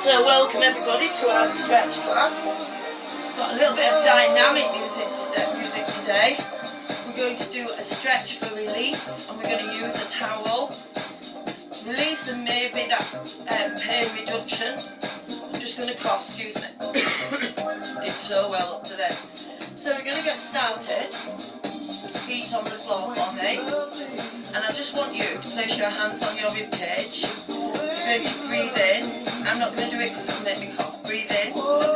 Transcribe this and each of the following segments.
So welcome everybody to our stretch class. Got a little bit of dynamic music today. We're going to do a stretch for release, and we're going to use a towel. Release and maybe that pain reduction. I'm just going to cough, excuse me. Did so well up to then. So we're going to get started. Feet on the floor for me. And I just want you to place your hands on your rib cage. You're going to breathe in. I'm not going to do it because it'll make me cough. Breathe in for 8.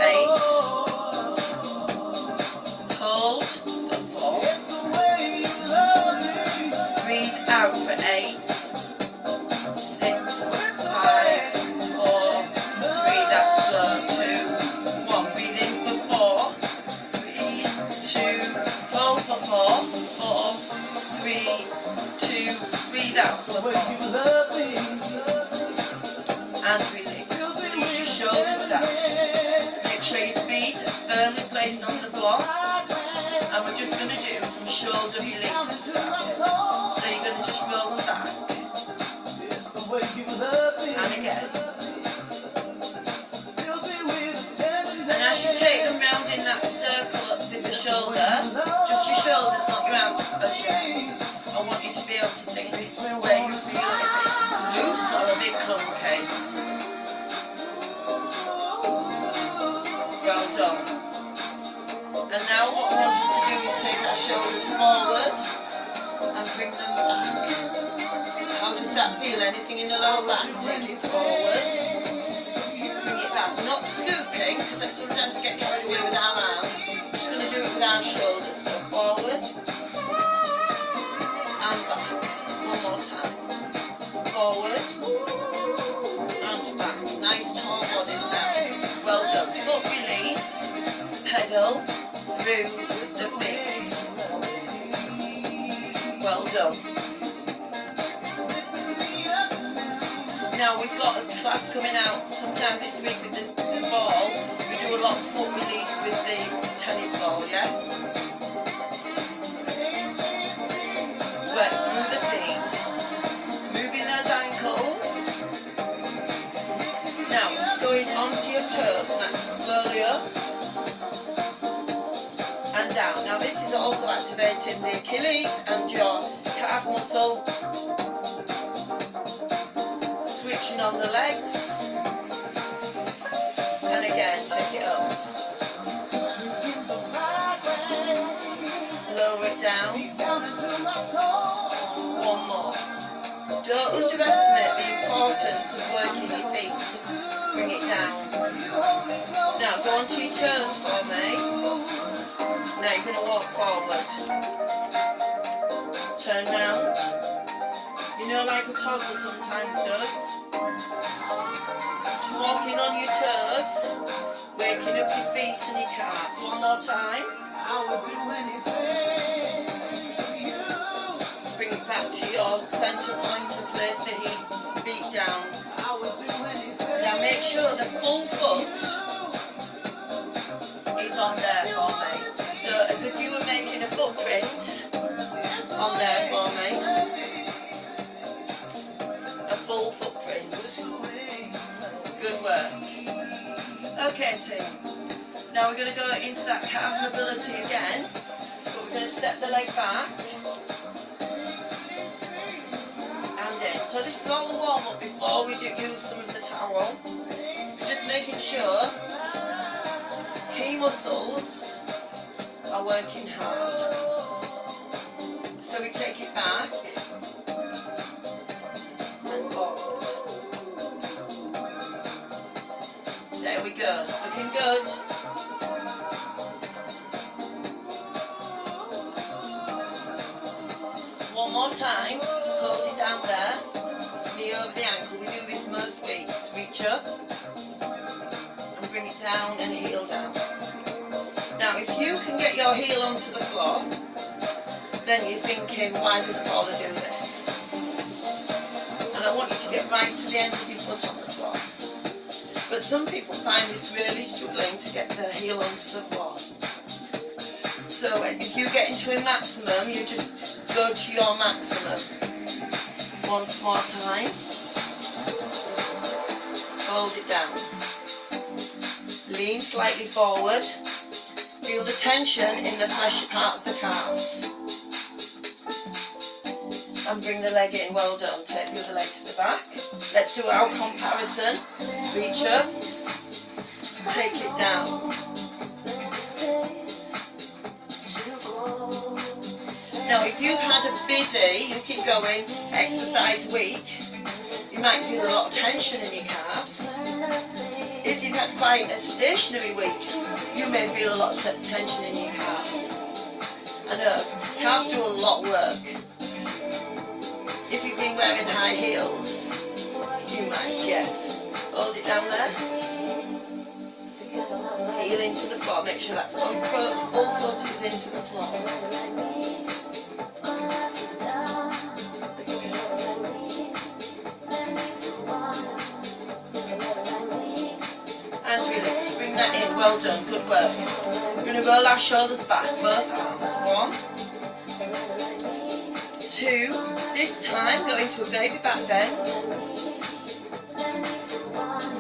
Hold for 4. Breathe out for 8. 6, 5, 4, 3. That's slow. 2, 1. Breathe in for 4. 3, 2. Hold for 4. 4, 3, 2. Breathe out for 4. And release. Release your shoulders down. Make sure your feet are firmly placed on the floor. And we're just going to do some shoulder release to start with. So you're going to just roll them back. And again. And as you take them round in that circle up with the shoulder, just your shoulders, not your arms as yet. I want you to be able to think where you feel if it's loose or a bit clunky. Well done. And now what I want us to do is take our shoulders forward and bring them back. How does that feel? Anything in the lower back? Take it forward. Bring it back. Not scooping, because sometimes we get carried away with our arms. We're just going to do it with our shoulders. So forward. And back. One more time. Forward. And back. Nice tall bodies now. Well done. Foot release. Pedal through the feet. Well done. Now we've got a class coming out sometime this week with the ball. We do a lot of foot release with the tennis ball, yes? Work through the feet. Moving those ankles. Now, going onto your toes, next, slowly up. And down. Now this is also activating the Achilles and your calf muscle. Switching on the legs. And again, take it up. Lower it down. One more. Don't underestimate the importance of working your feet. Bring it down. Now go onto your toes for me. Now you're going to walk forward. Turn round. You know, like a toddler sometimes does. Just walking on your toes, waking up your feet and your calves. One more time. Bring it back to your centre point to place the feet down. Now make sure the full foot is on there for me. So as if you were making a footprint on there for me. A full footprint. Good work. Okay team. Now we're going to go into that calf mobility again. But we're going to step the leg back. And in. So this is all the warm up before we do use some of the towel. Just making sure key muscles are working hard. So we take it back and forward. There we go, looking good. One more time, hold it down there, knee over the ankle. We do this most weeks. Reach up and bring it down and heel down. Now if you can get your heel onto the floor, then you're thinking, why does Paula do this? And I want you to get right to the end of your foot on the floor. But some people find this really struggling to get their heel onto the floor. So if you get into a maximum, you just go to your maximum. One more time. Hold it down. Lean slightly forward. Feel the tension in the fleshy part of the calf. And bring the leg in, well done. Take the other leg to the back. Let's do our comparison. Reach up, take it down. Now if you've had a busy, you keep going, exercise week, you might feel a lot of tension in your calves. If you've had quite a stationary week, you may feel a lot of tension in your calves. I know, calves do a lot of work. If you've been wearing high heels, you might, yes. Hold it down there. Heel into the floor, make sure that full foot is into the floor. And release, bring that in, well done, good work. We're going to roll our shoulders back, both arms, 1, 2, this time go into a baby back bend,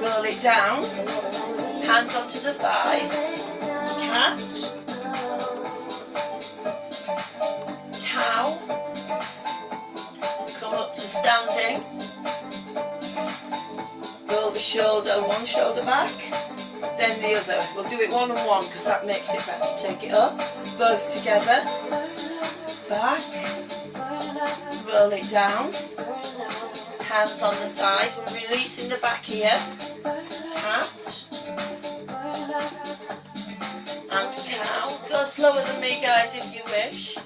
roll it down, hands onto the thighs, cat, cow, come up to standing, roll the shoulder, one shoulder back, then the other. We'll do it one on one because that makes it better. Take it up, both together, back, roll it down, hands on the thighs, we're releasing the back here, cat, and cow. Go slower than me guys if you wish,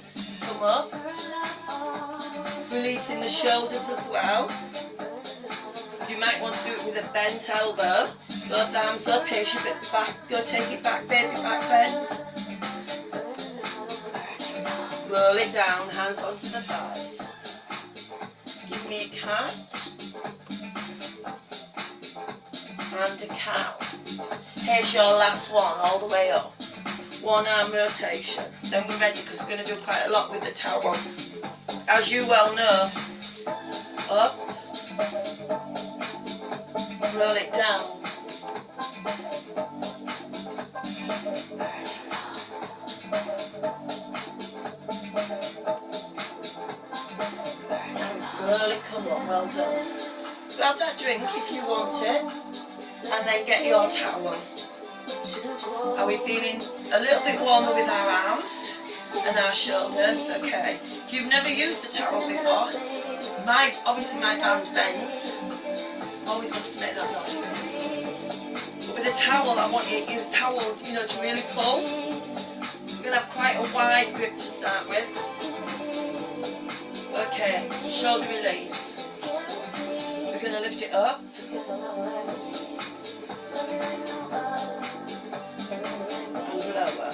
come up, releasing the shoulders as well. You might want to do it with a bent elbow, both arms up, here's your bit back, go take it back, baby back bend. Roll it down, hands onto the thighs. Give me a cat and a cow. Here's your last one, all the way up. One arm rotation. Then we're ready because we're going to do quite a lot with the towel. As you well know, up, roll it down. And slowly come up, well done. Grab that drink if you want it, and then get your towel on. Are we feeling a little bit warmer with our arms and our shoulders? Okay. If you've never used a towel before, obviously my band bends. Always wants to make that noise. But with a towel, I want your towel, to really pull. We're going to have quite a wide grip to start with. Okay, shoulder release. We're going to lift it up. And lower.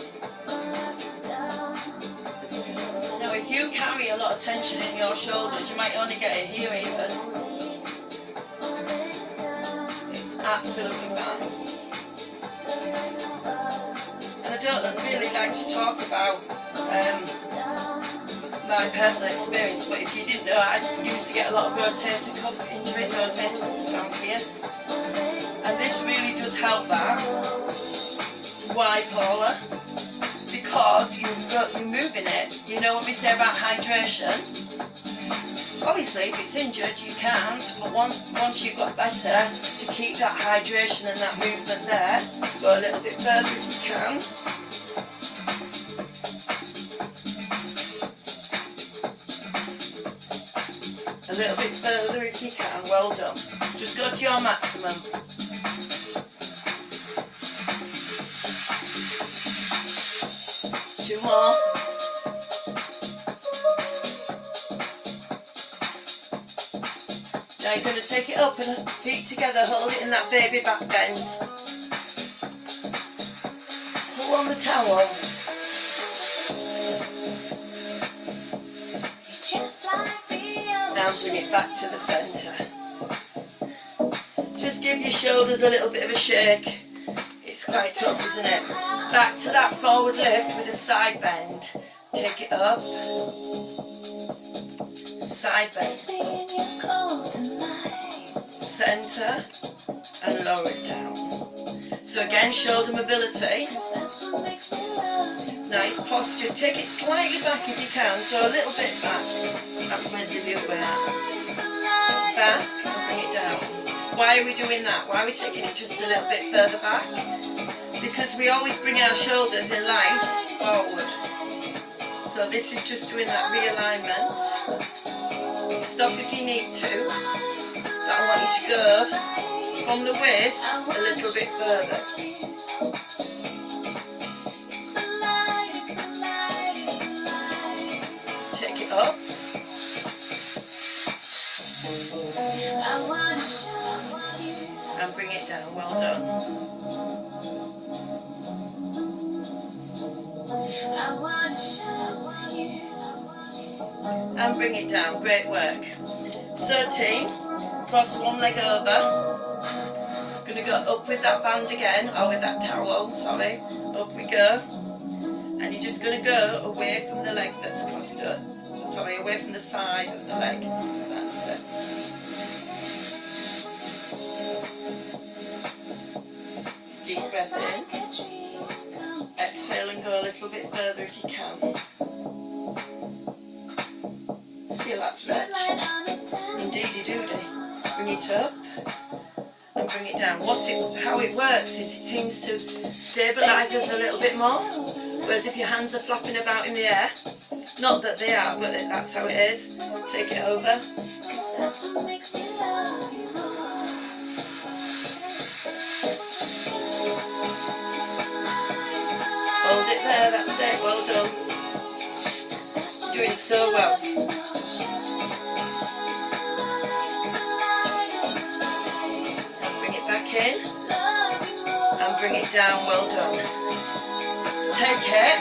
Now if you carry a lot of tension in your shoulders, you might only get it here even. It's absolutely fine. And I don't really like to talk about my personal experience, but if you didn't know, I used to get a lot of rotator cuff injuries, rotator cuffs around here. And this really does help that. Why, Paula? Because you're moving it. You know what we say about hydration? Obviously, if it's injured, you can't, but once you've got better, to keep that hydration and that movement there, go a little bit further if you can. A little bit further if you can, well done. Just go to your maximum. Two more. Now you're going to take it up and feet together, hold it in that baby back bend. Pull on the towel. Now bring it back to the centre. Just give your shoulders a little bit of a shake. It's quite tough, isn't it? Back to that forward lift with a side bend. Take it up. Side bend. Centre and lower it down. So again, shoulder mobility. Nice posture. Take it slightly back if you can, so a little bit back. That might give you a way out. Back and bring it down. Why are we doing that? Why are we taking it just a little bit further back? Because we always bring our shoulders in life forward. So this is just doing that realignment. Stop if you need to. But I want you to go from the waist a little bit further. Take it up. And bring it down. Well done. And bring it down. Great work. So team, cross one leg over. Going to go up with that band again, or with that towel, sorry. Up we go. And you're just going to go away from the leg that's crossed up. Sorry, away from the side of the leg. That's it. Deep breath in. Exhale and go a little bit further if you can. Feel that stretch? Indeed you do, Dee. Bring it up and bring it down. How it works is it seems to stabilise us a little bit more. Whereas if your hands are flopping about in the air, not that they are, but that's how it is. Take it over. Hold it there, that's it, well done. You're doing so well. And bring it back in. And bring it down, well done. Take it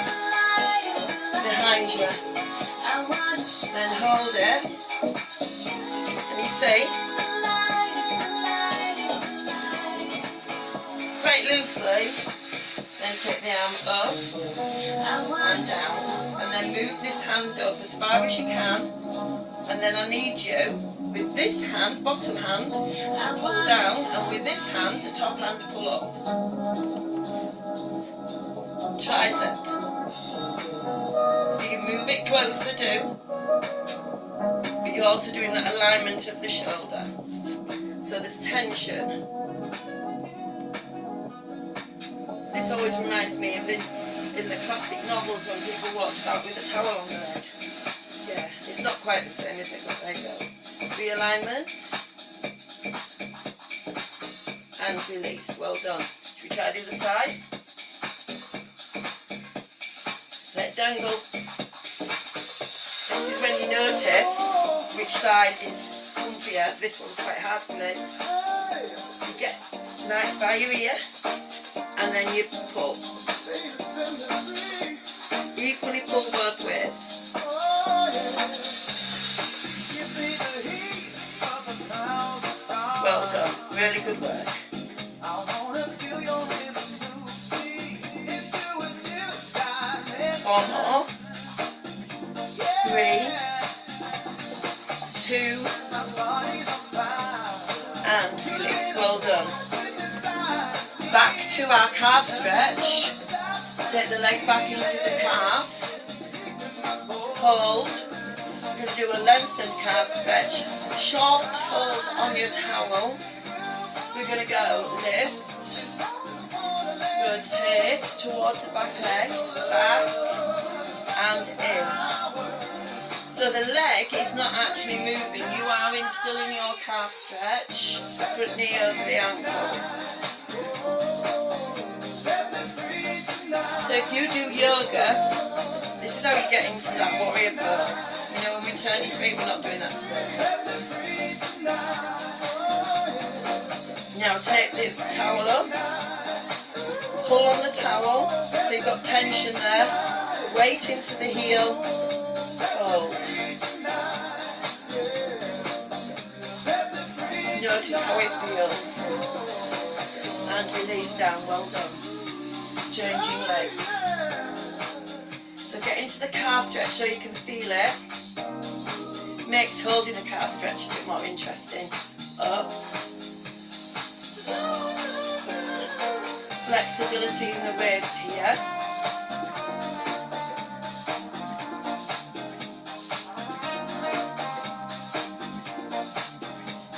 behind you. Then hold it. Can you see? Quite loosely. Then take the arm up and down, and then move this hand up as far as you can, and then I need you with this hand, bottom hand, to pull down, and with this hand, the top hand, to pull up. Tricep. You can move it closer, do, but you're also doing that alignment of the shoulder. So there's tension. This always reminds me of in the classic novels when people walked about with a towel on their head. Yeah, it's not quite the same, is it? But there you go. Realignment. And release. Well done. Should we try the other side? Let it dangle. This is when you notice which side is comfier. This one's quite hard for me. You get right by your ear. And then you pull. Equally pull both ways. Well done. Really good work. One more. 3, 2, and release. Well done. Back to our calf stretch. Take the leg back into the calf. Hold. We're going to do a lengthened calf stretch. Short hold on your towel. We're going to go lift. Rotate towards the back leg. Back and in. So the leg is not actually moving. You are still in your calf stretch. Front knee over the ankle. So if you do yoga, this is how you get into that warrior pose. You know, when we turn your feet, we're not doing that today. Now take the towel up, pull on the towel, so you've got tension there, weight into the heel, hold. Notice how it feels. And release down, well done. Changing legs. So get into the calf stretch so you can feel it. Makes holding the calf stretch a bit more interesting. Up. flexibility in the waist here.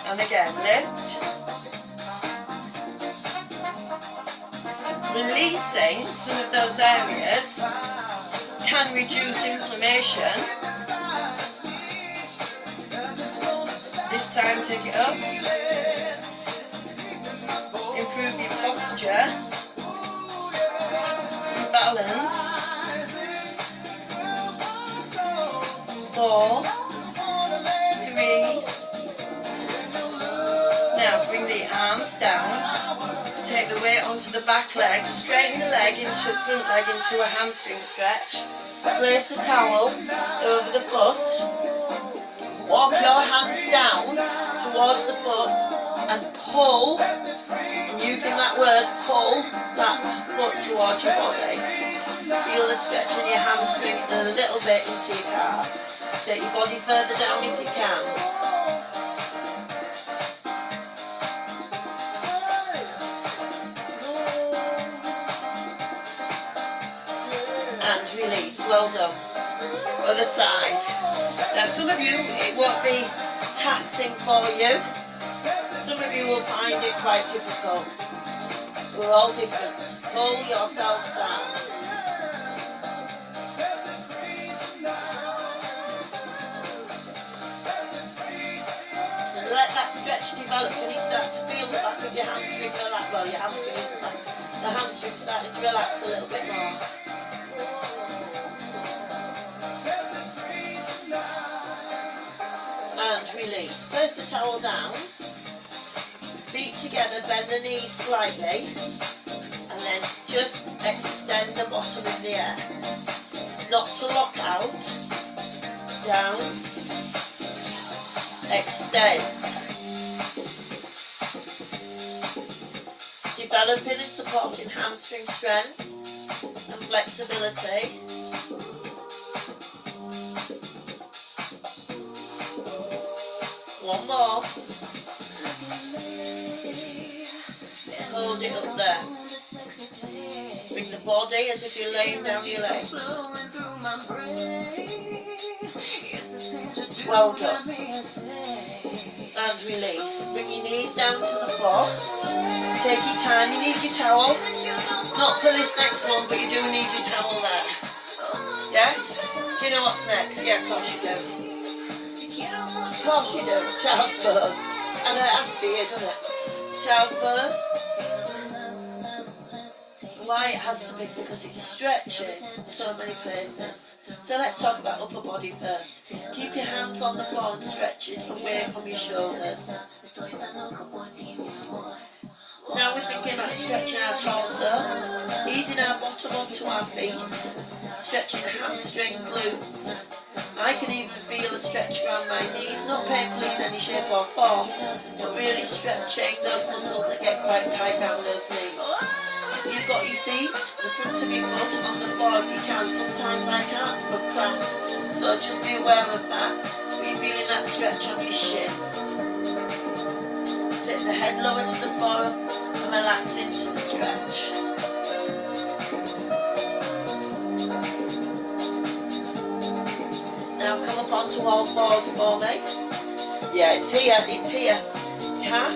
And again, lift. Releasing some of those areas can reduce inflammation. This time, take it up. Improve your posture. Balance. 4, 3. Now bring the arms down. Take the weight onto the back leg. Straighten the leg into the front leg into a hamstring stretch. Place the towel over the foot. Walk your hands down towards the foot and pull. I'm using that word, pull that foot towards your body. Feel the stretch in your hamstring and a little bit into your calf. Take your body further down if you can. And release. Well done. Other side. Now some of you, it won't be taxing for you. Some of you will find it quite difficult. We're all different. Pull yourself down. And let that stretch develop. When you start to feel the back of your hamstring relax, well, your hamstring is the back. The hamstring starting to relax a little bit more. And release. Place the towel down. Feet together, bend the knees slightly. And then just extend the bottom in the air. Not to lock out. Down. Extend. Developing and supporting hamstring strength and flexibility. One more. Hold it up there. Bring the body as if you're laying down your legs. Well done. And release. Bring your knees down to the floor. Take your time. You need your towel. Not for this next one, but you do need your towel there. Yes? Do you know what's next? Yeah, of course you do. Of course you do. Child's pose. I know it has to be here, doesn't it? Child's pose. Why it has to be? Because it stretches so many places. So let's talk about upper body first. Keep your hands on the floor and stretch it away from your shoulders. Now we're thinking about stretching our torso, easing our bottom onto our feet, stretching hamstring, glutes. I can even feel a stretch around my knees, not painfully in any shape or form, but really stretching those muscles that get quite tight down those knees. You've got your feet, the front of your foot on the floor if you can. Sometimes I can't for cramp, so just be aware of that. Are you feeling that stretch on your shin? Take the head lower to the floor and relax into the stretch. Now come up onto all fours for me. Yeah, it's here, it's here. Cat.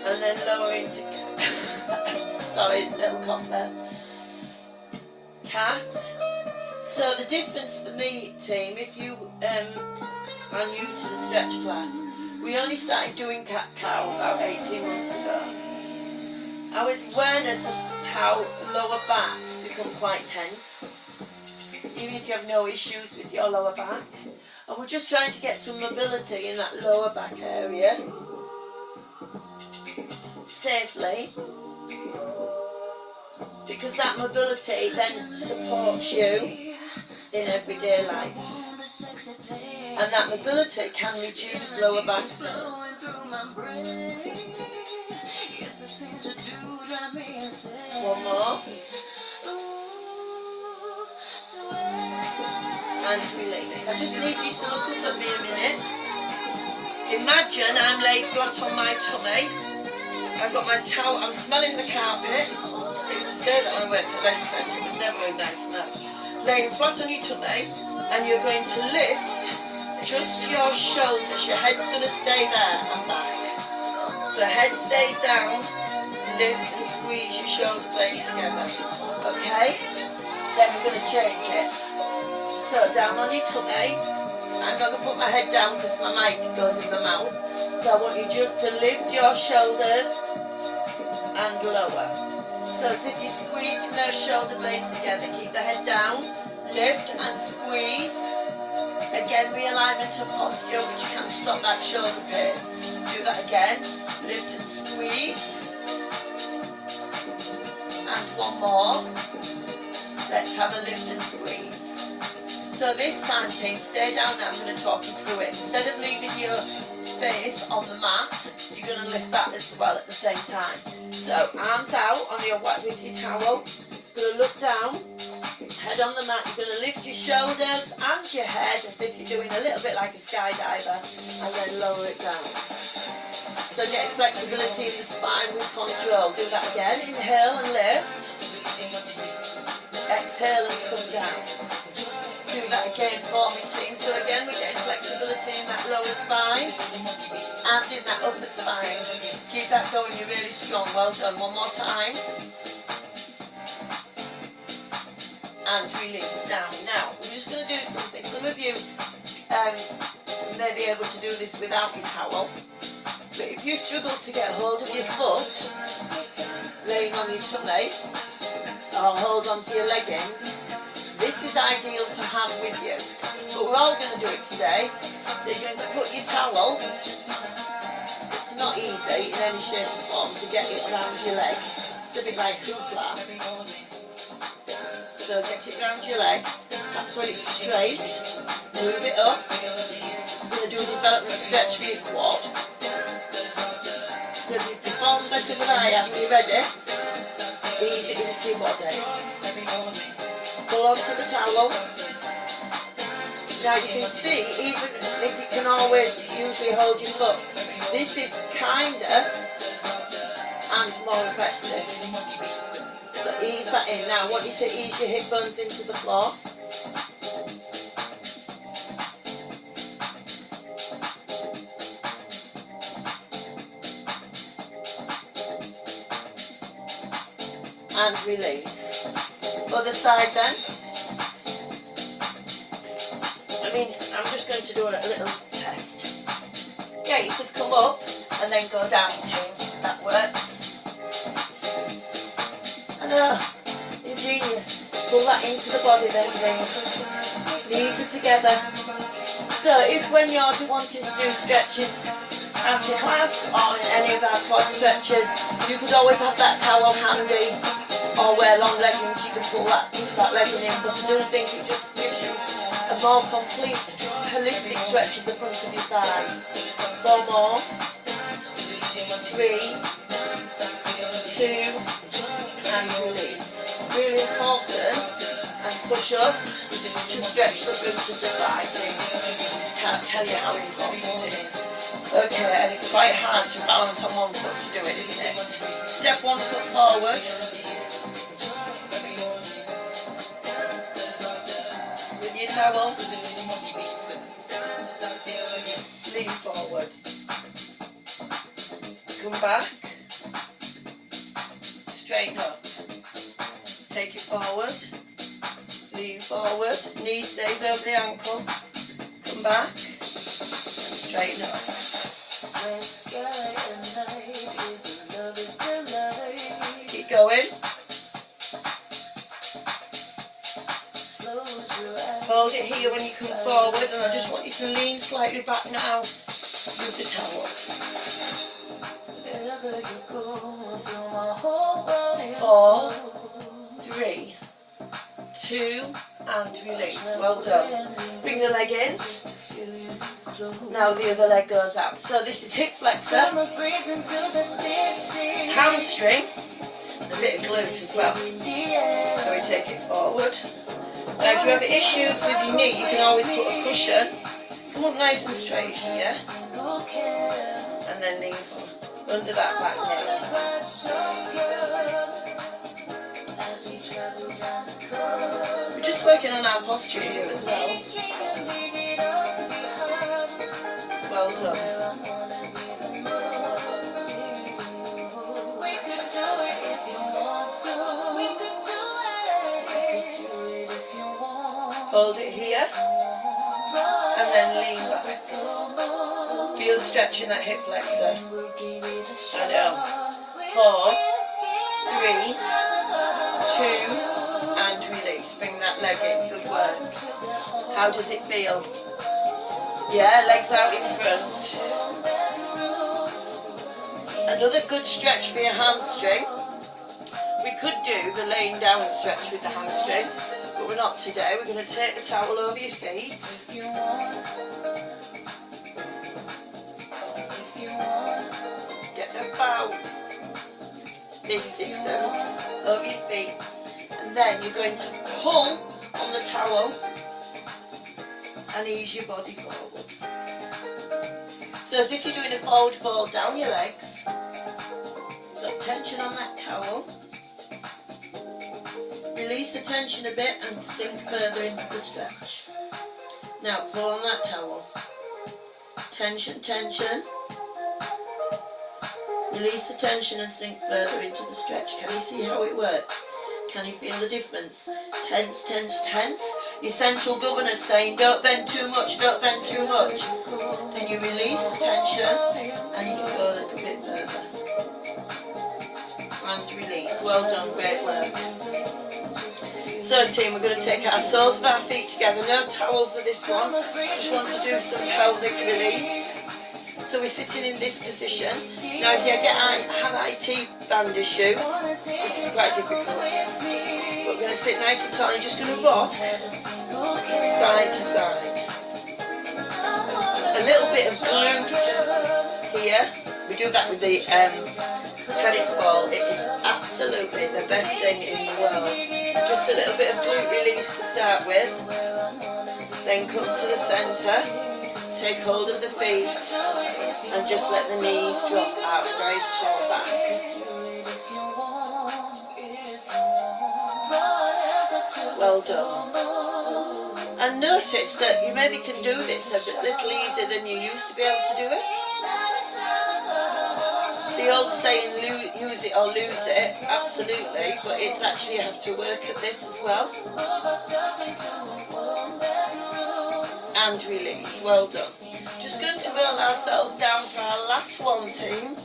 And then lower into sorry, little cough there. Cat. So the difference for me, team, if you are new to the stretch class, we only started doing cat-cow about 18 months ago. Our awareness of how lower backs become quite tense, even if you have no issues with your lower back. And we're just trying to get some mobility in that lower back area. Safely, because that mobility then supports you in everyday life, and that mobility can reduce lower back pain. One more, and release. I just need you to look up at me a minute. Imagine I'm laid flat on my tummy. I've got my towel, I'm smelling the carpet. I used to say that when I worked at Leisure Centre, it was never a nice smell. Laying flat on your tummy, and you're going to lift just your shoulders. Your head's going to stay there and back. So head stays down, lift and squeeze your shoulder blades together. Okay? Then we're going to change it. So down on your tummy. I'm not going to put my head down because my mic goes in my mouth. So I want you just to lift your shoulders and lower. So as if you're squeezing those shoulder blades together. Keep the head down, lift and squeeze. Again, realignment of posture, which can stop that shoulder pain. Do that again. Lift and squeeze. And one more. Let's have a lift and squeeze. So this time, team, stay down there. I'm going to talk you through it. Instead of leaving your face on the mat, you're going to lift that as well at the same time. So arms out on your with your towel. You're going to look down, head on the mat. You're going to lift your shoulders and your head as if you're doing a little bit like a skydiver, and then lower it down. So get flexibility in the spine with control. Do that again. Inhale and lift. Exhale and come down. Do that again for me, team. So again, we're getting flexibility in that lower spine and in that upper spine. Keep that going, you're really strong. Well done. One more time. And release down. Now, we're just going to do something. Some of you may be able to do this without your towel. But if you struggle to get hold of your foot, laying on your tummy, or hold onto your leggings, this is ideal to have with you. But we're all going to do it today. So you're going to put your towel. It's not easy in any shape or form to get it around your leg. It's a bit like hoopla. So get it around your leg. That's when it's straight. Move it up. You're going to do a development stretch for your quad. So if you perform better than I am, you're ready. Ease it into your body. Pull onto the towel. Now you can see, even if you can always usually hold your foot, this is kinder and more effective. So ease that in. Now I want you to ease your hip bones into the floor. And release. Other side then. I'm just going to do a little test. Yeah, you could come up and then go down too. That works. I know, you're genius. Pull that into the body then, team. Knees are together. So if when you're wanting to do stretches after class or in any of our quad stretches, you could always have that towel handy, or wear long leggings, you can pull that legging in. But I do think it just gives you a more complete, holistic stretch of the front of your thigh. 4 more. 3, 2, and release. Really important, and push up to stretch the front of the thigh too. Can't tell you how important it is. Okay, and it's quite hard to balance on one foot to do it, isn't it? Step 1 foot forward. With your towel. Lean forward. Come back. Straighten up. Take it forward. Lean forward. Knee stays over the ankle. Come back. And straighten up. Keep going. Hold it here when you come forward, and I just want you to lean slightly back now with the towel. 4, 3, 2, and release. Well done. Bring the leg in. Now the other leg goes out. So this is hip flexor, hamstring, a bit of glute as well. So we take it forward. Now if you have issues with your knee, you can always put a cushion Come up nice and straight here. And then lean forward. Under that back knee. We're just working on our posture here as well. Well done. Hold it here. And then lean back. Feel the stretch in that hip flexor. I know. 4, 3, 2, and release. Bring that leg in. Good work. How does it feel? Yeah, legs out in front. Another good stretch for your hamstring. We could do the laying down stretch with the hamstring, but we're not today. We're going to take the towel over your feet. Get about this distance over your feet, and then you're going to pull on the towel and ease your body forward. So as if you're doing a forward fold down your legs. You've got tension on that towel. Release the tension a bit and sink further into the stretch. Now pull on that towel. Tension, tension. Release the tension and sink further into the stretch. Can you see how it works? Can you feel the difference? Tense, tense, tense. Your central governor's saying don't bend too much, don't bend too much. Then you release the tension and you can go a little bit further. And release. Well done, great work. So team, we're going to take our soles of our feet together. No towel for this one. Just want to do some pelvic release. So we're sitting in this position. Now if you have IT band issues, this is quite difficult. But we're going to sit nice and tall. You're just going to rock side to side. A little bit of glute here. We do that with the tennis ball. It is absolutely the best thing in the world. Just a little bit of glute release to start with. Then come to the centre. Take hold of the feet and just let the knees drop out, nice tall back. Well done. And notice that you maybe can do this a little easier than you used to be able to do it. The old saying, use it or lose it, absolutely, but it's actually you have to work at this as well. And release, well done. Just going to roll ourselves down for our last one, team.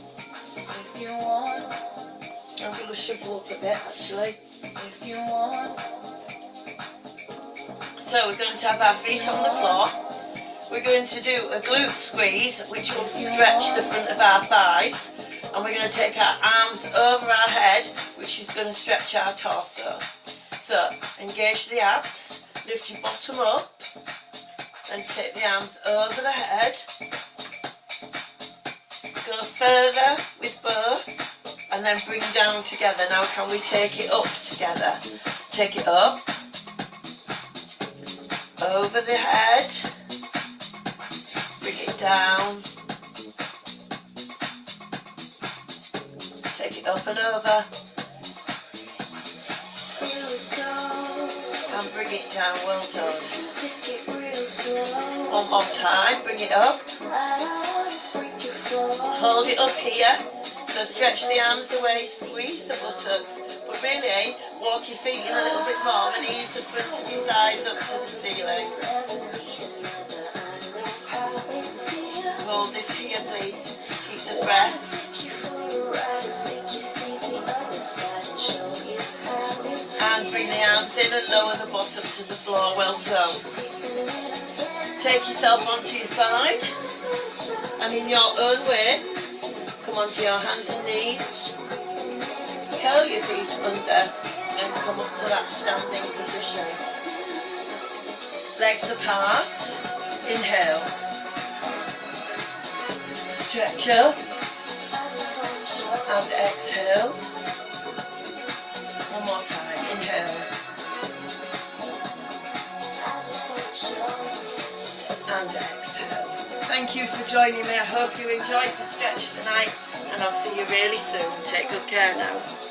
I'm going to shuffle up a bit, actually. So we're going to have our feet on the floor. We're going to do a glute squeeze, which will stretch the front of our thighs. And we're going to take our arms over our head, which is going to stretch our torso. So, engage the abs, lift your bottom up, and take the arms over the head. Go further with both, and then bring down together. Now can we take it up together? Take it up, over the head, bring it down, take it up and over, and bring it down. Well done. One more time, bring it up, hold it up here, so stretch the arms away, squeeze the buttocks, but really walk your feet in a little bit more and ease the front of your thighs up to the ceiling. Hold this here please, keep the breath. And bring the arms in and lower the bottom to the floor. Well done. Take yourself onto your side, and in your own way, come onto your hands and knees, curl your feet under, and come up to that standing position. Legs apart, inhale, stretch up, and exhale. One more time, inhale, and exhale. thank you for joining me. I hope you enjoyed the stretch tonight, and I'll see you really soon. Take good care now.